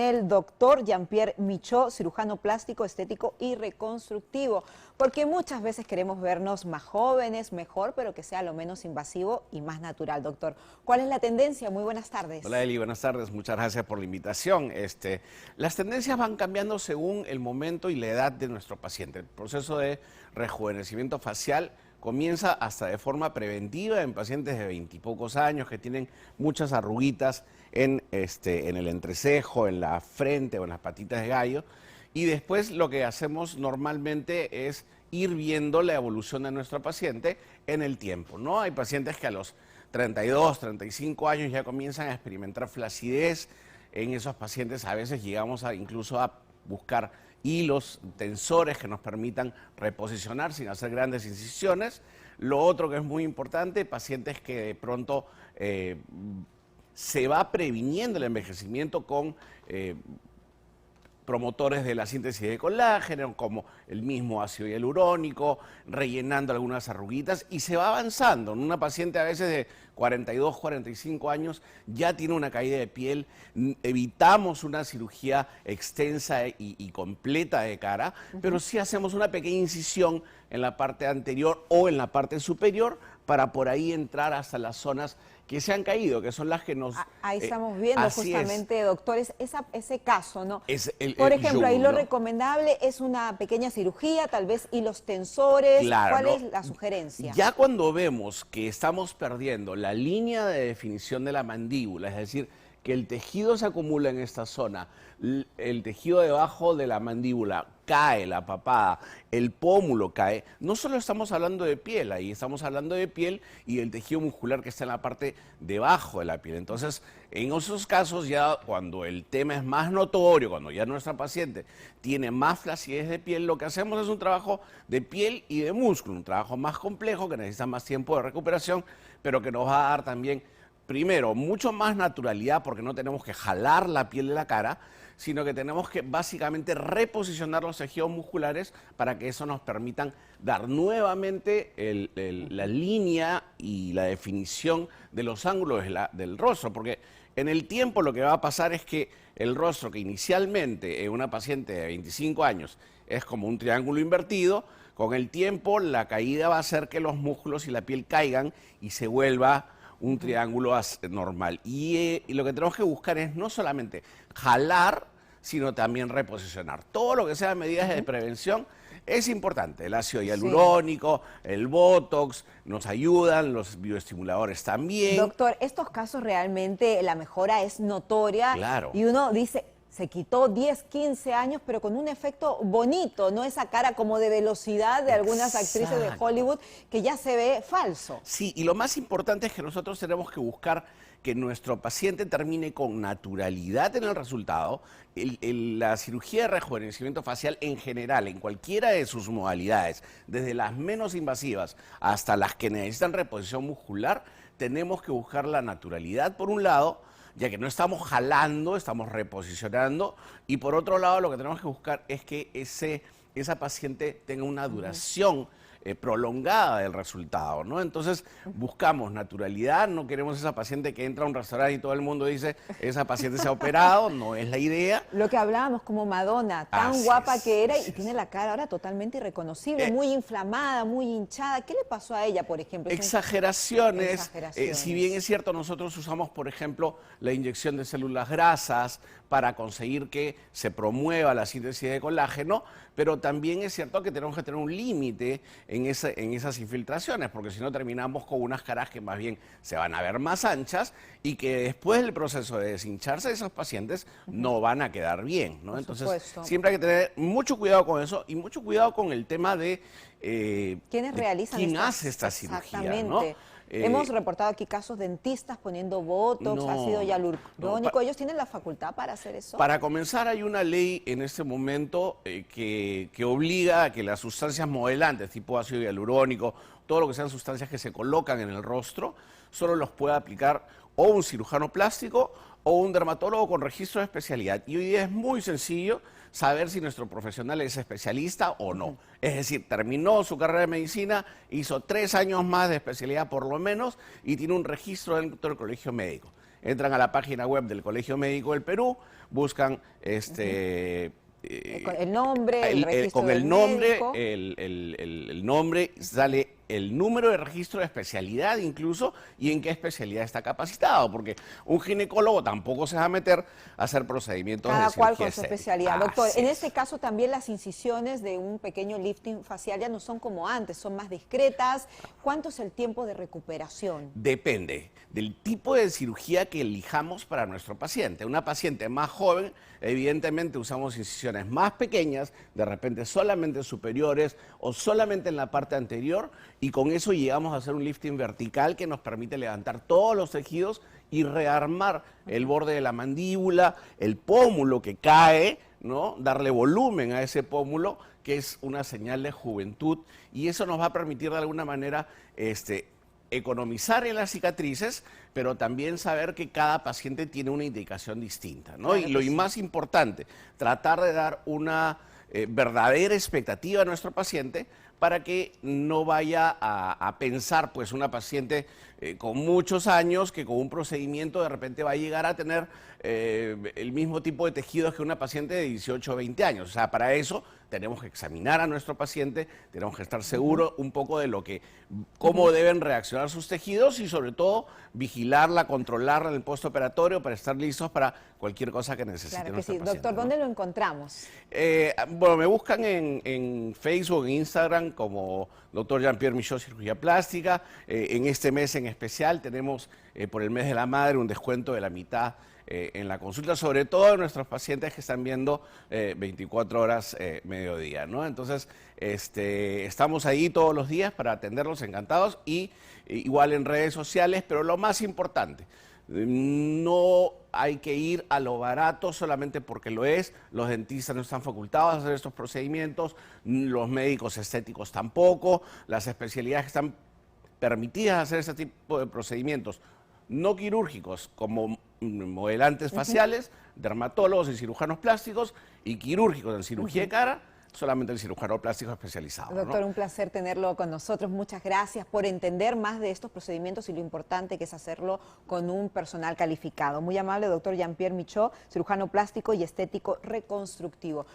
El doctor Jean-Pierre Michaud, cirujano plástico, estético y reconstructivo, porque muchas veces queremos vernos más jóvenes, mejor, pero que sea lo menos invasivo y más natural, doctor. ¿Cuál es la tendencia? Muy buenas tardes. Hola Eli, buenas tardes, muchas gracias por la invitación. Las tendencias van cambiando según el momento y la edad de nuestro paciente. El proceso de rejuvenecimiento facial comienza hasta de forma preventiva en pacientes de 20 y pocos años que tienen muchas arruguitas en el entrecejo, en la frente o en las patitas de gallo. Y después lo que hacemos normalmente es ir viendo la evolución de nuestro paciente en el tiempo, ¿no? Hay pacientes que a los 32, 35 años ya comienzan a experimentar flacidez. En esos pacientes a veces llegamos incluso a buscar hilos, tensores que nos permitan reposicionar sin hacer grandes incisiones. Lo otro que es muy importante, pacientes que de pronto se va previniendo el envejecimiento con promotores de la síntesis de colágeno, como el mismo ácido hialurónico, rellenando algunas arruguitas, y se va avanzando. Una paciente a veces de 42, 45 años ya tiene una caída de piel, evitamos una cirugía extensa y completa de cara, pero sí hacemos una pequeña incisión en la parte anterior o en la parte superior para por ahí entrar hasta las zonas que se han caído, que son las que nos... Ahí estamos viendo justamente, doctores, ese caso, ¿no? Por ejemplo, yugo, ahí lo ¿no? recomendable es una pequeña cirugía, tal vez, y los tensores. Claro, ¿Cuál ¿no? es la sugerencia? Ya cuando vemos que estamos perdiendo la línea de definición de la mandíbula, es decir, que el tejido se acumula en esta zona, el tejido debajo de la mandíbula cae, la papada, el pómulo cae, no solo estamos hablando de piel, ahí estamos hablando de piel y del tejido muscular que está en la parte debajo de la piel. Entonces, en esos casos ya cuando el tema es más notorio, cuando ya nuestra paciente tiene más flacidez de piel, lo que hacemos es un trabajo de piel y de músculo, un trabajo más complejo que necesita más tiempo de recuperación, pero que nos va a dar también, primero, mucho más naturalidad porque no tenemos que jalar la piel de la cara, sino que tenemos que básicamente reposicionar los tejidos musculares para que eso nos permitan dar nuevamente la línea y la definición de los ángulos del rostro, porque en el tiempo lo que va a pasar es que el rostro que inicialmente en una paciente de 25 años es como un triángulo invertido, con el tiempo la caída va a hacer que los músculos y la piel caigan y se vuelva un triángulo normal. Y lo que tenemos que buscar es no solamente jalar, sino también reposicionar. Todo lo que sea medidas de prevención es importante. El ácido hialurónico, el botox, nos ayudan, los bioestimuladores también. Doctor, estos casos realmente la mejora es notoria. Claro. Y uno dice, se quitó 10, 15 años, pero con un efecto bonito, no esa cara como de velocidad de algunas actrices de Hollywood que ya se ve falso. Sí, y lo más importante es que nosotros tenemos que buscar que nuestro paciente termine con naturalidad en el resultado. La cirugía de rejuvenecimiento facial en general, en cualquiera de sus modalidades, desde las menos invasivas hasta las que necesitan reposición muscular, tenemos que buscar la naturalidad por un lado, ya que no estamos jalando, estamos reposicionando, y por otro lado lo que tenemos que buscar es que esa paciente tenga una duración prolongada del resultado, ¿no? Entonces buscamos naturalidad, no queremos esa paciente que entra a un restaurante y todo el mundo dice, esa paciente se ha operado, no es la idea. Lo que hablábamos como Madonna, tan guapa que era y tiene la cara ahora totalmente irreconocible, muy inflamada, muy hinchada. ¿Qué le pasó a ella, por ejemplo? Exageraciones. Si bien es cierto, nosotros usamos, por ejemplo, la inyección de células grasas para conseguir que se promueva la síntesis de colágeno, pero también es cierto que tenemos que tener un límite en esas infiltraciones, porque si no terminamos con unas caras que más bien se van a ver más anchas y que después del proceso de deshincharse de esos pacientes no van a quedar bien, ¿no? Entonces, siempre hay que tener mucho cuidado con eso y mucho cuidado con el tema de ¿quiénes realizan quién hace esta cirugía, ¿no? Hemos reportado aquí casos dentistas poniendo botox, ácido hialurónico. ¿Ellos tienen la facultad para hacer eso? Para comenzar, hay una ley en este momento que obliga a que las sustancias modelantes, tipo ácido hialurónico, todo lo que sean sustancias que se colocan en el rostro, solo los puede aplicar o un cirujano plástico o un dermatólogo con registro de especialidad. Y hoy día es muy sencillo saber si nuestro profesional es especialista o no. Es decir, terminó su carrera de medicina, hizo 3 años más de especialidad por lo menos y tiene un registro dentro del colegio médico. entran a la página web del Colegio Médico del Perú, buscan Con el nombre, el registro con el del nombre, médico. el nombre, sale el número de registro de especialidad incluso y en qué especialidad está capacitado, porque un ginecólogo tampoco se va a meter a hacer procedimientos Cada de cual cirugía con su estética. especialidad. Doctor, Así en es. este caso también las incisiones de un pequeño lifting facial ya no son como antes, son más discretas. ¿Cuánto es el tiempo de recuperación? Depende del tipo de cirugía que elijamos para nuestro paciente. Una paciente más joven, evidentemente usamos incisiones más pequeñas, de repente solamente superiores o solamente en la parte anterior, y con eso llegamos a hacer un lifting vertical que nos permite levantar todos los tejidos y rearmar el borde de la mandíbula, el pómulo que cae, ¿no? Darle volumen a ese pómulo, que es una señal de juventud, y eso nos va a permitir de alguna manera economizar en las cicatrices, pero también saber que cada paciente tiene una indicación distinta, ¿no? Claro Y lo que sí. más importante, tratar de dar una verdadera expectativa a nuestro paciente para que no vaya a pensar, pues, una paciente con muchos años que con un procedimiento de repente va a llegar a tener el mismo tipo de tejidos que una paciente de 18 o 20 años. O sea, para eso tenemos que examinar a nuestro paciente, tenemos que estar seguros un poco de cómo deben reaccionar sus tejidos y sobre todo vigilarla, controlarla en el postoperatorio para estar listos para cualquier cosa que necesite Claro que nuestro sí. paciente, Doctor, ¿no? ¿dónde lo encontramos? Bueno, me buscan en Facebook, en Instagram como Dr. Jean-Pierre Michaud, cirugía plástica. En este mes en especial tenemos por el mes de la madre un descuento de la mitad en la consulta, sobre todo en nuestros pacientes que están viendo 24 horas mediodía, ¿no? Entonces, estamos ahí todos los días para atenderlos, encantados, y igual en redes sociales, pero lo más importante, no hay que ir a lo barato solamente porque lo es. Los dentistas no están facultados a hacer estos procedimientos, los médicos estéticos tampoco, las especialidades que están permitidas hacer este tipo de procedimientos no quirúrgicos como modelantes faciales, dermatólogos y cirujanos plásticos, y quirúrgicos en cirugía de cara, solamente el cirujano plástico especializado, Doctor, ¿no? un placer tenerlo con nosotros. Muchas gracias por entender más de estos procedimientos y lo importante que es hacerlo con un personal calificado. Muy amable, doctor Jean-Pierre Michaud, cirujano plástico y estético reconstructivo.